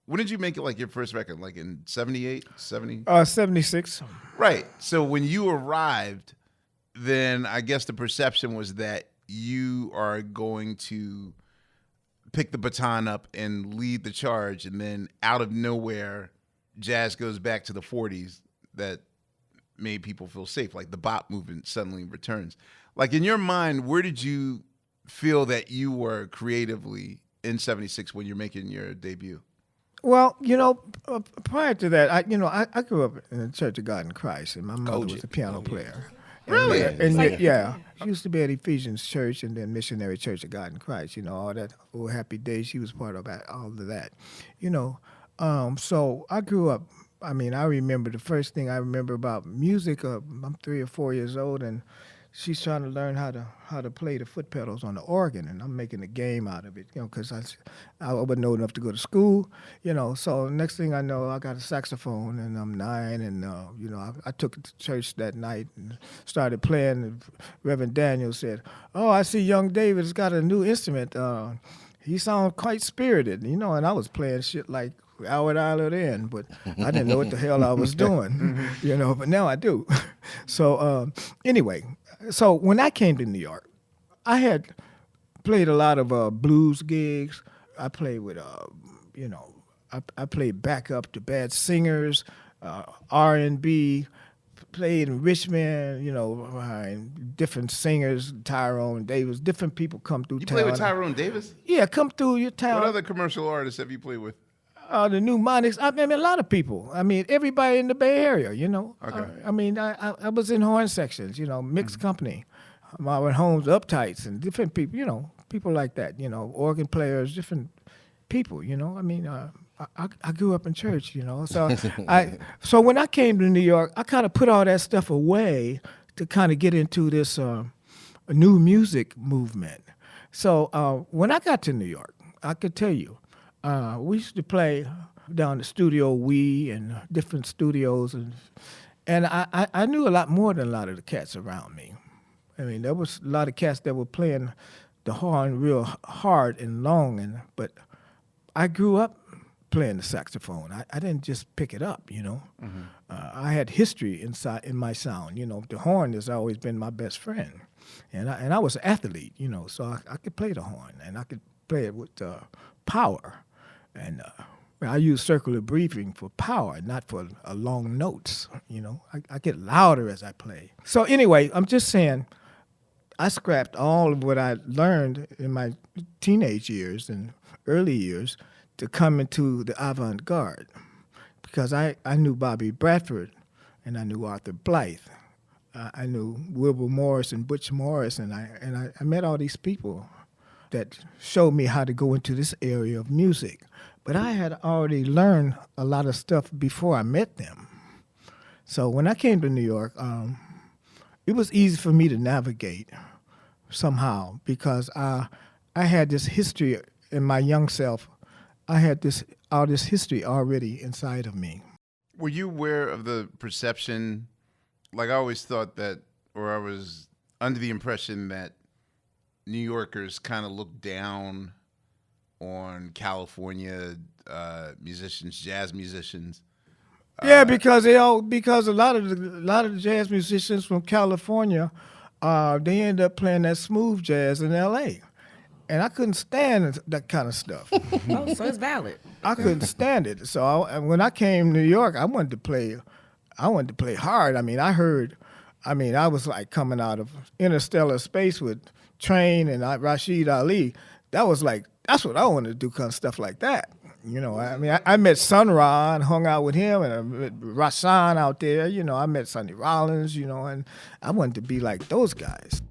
when did you make it like your first record? Like in 78, 70? 76. Right. So when you arrived, then I guess the perception was that you are going to pick the baton up and lead the charge, and then out of nowhere, jazz goes back to the 40s that made people feel safe. Like the bop movement suddenly returns. Like in your mind, where did you feel that you were creatively in 76 when you're making your debut? Well, prior to that, I grew up in the Church of God in Christ, and my mother was a piano player. Really? She used to be at Ephesians Church and then Missionary Church of God in Christ. All that old happy days. She was part of all of that. So I grew up. I remember the first thing I remember about music. I'm 3 or 4 years old, and she's trying to learn how to play the foot pedals on the organ, and I'm making a game out of it, because I wasn't old enough to go to school, So next thing I know, I got a saxophone, and I'm 9, and I took it to church that night and started playing. And Reverend Daniel said, "Oh, I see young David's got a new instrument. He sounds quite spirited, And I was playing shit like Howard Island in, but I didn't know what the hell I was doing, but now I do. So anyway, so when I came to New York, I had played a lot of blues gigs. I played with, I played backup to bad singers, R&B, played in Richmond, and different singers, Tyrone Davis, different people come through town. You played with Tyrone Davis? Yeah, come through your town. What other commercial artists have you played with? The Pneumonics. A lot of people. Everybody in the Bay Area, Okay. I was in horn sections, mixed company. Marvin Holmes, Uptights, and different people, people like that, organ players, different people, I grew up in church, So so when I came to New York, I kind of put all that stuff away to kind of get into this new music movement. So when I got to New York, I could tell you, we used to play down the Studio We and different studios, and I knew a lot more than a lot of the cats around me. There was a lot of cats that were playing the horn real hard and long, but I grew up playing the saxophone. I didn't just pick it up, Mm-hmm. I had history in my sound. The horn has always been my best friend, and I was an athlete, so I could play the horn, and I could play it with power. And I use circular breathing for power, not for long notes. I get louder as I play. So anyway, I'm just saying, I scrapped all of what I learned in my teenage years and early years to come into the avant-garde, because I knew Bobby Bradford, and I knew Arthur Blythe. I knew Wilbur Morris and Butch Morris, and I met all these people that showed me how to go into this area of music. But I had already learned a lot of stuff before I met them. So when I came to New York, it was easy for me to navigate somehow, because I had this history in my young self. I had all this history already inside of me. Were you aware of the perception? Like I always thought that, or I was under the impression that New Yorkers kind of look down on California musicians, jazz musicians. Yeah, because a lot of the jazz musicians from California, they end up playing that smooth jazz in L.A. And I couldn't stand that kind of stuff. Oh, so it's valid. I couldn't stand it. So when I came to New York, I wanted to play hard. I was like coming out of interstellar space with Train and Rashid Ali. That's what I wanted to do, kind of stuff like that. I met Sun Ra and hung out with him, and I met Rashan out there. I met Sonny Rollins, and I wanted to be like those guys.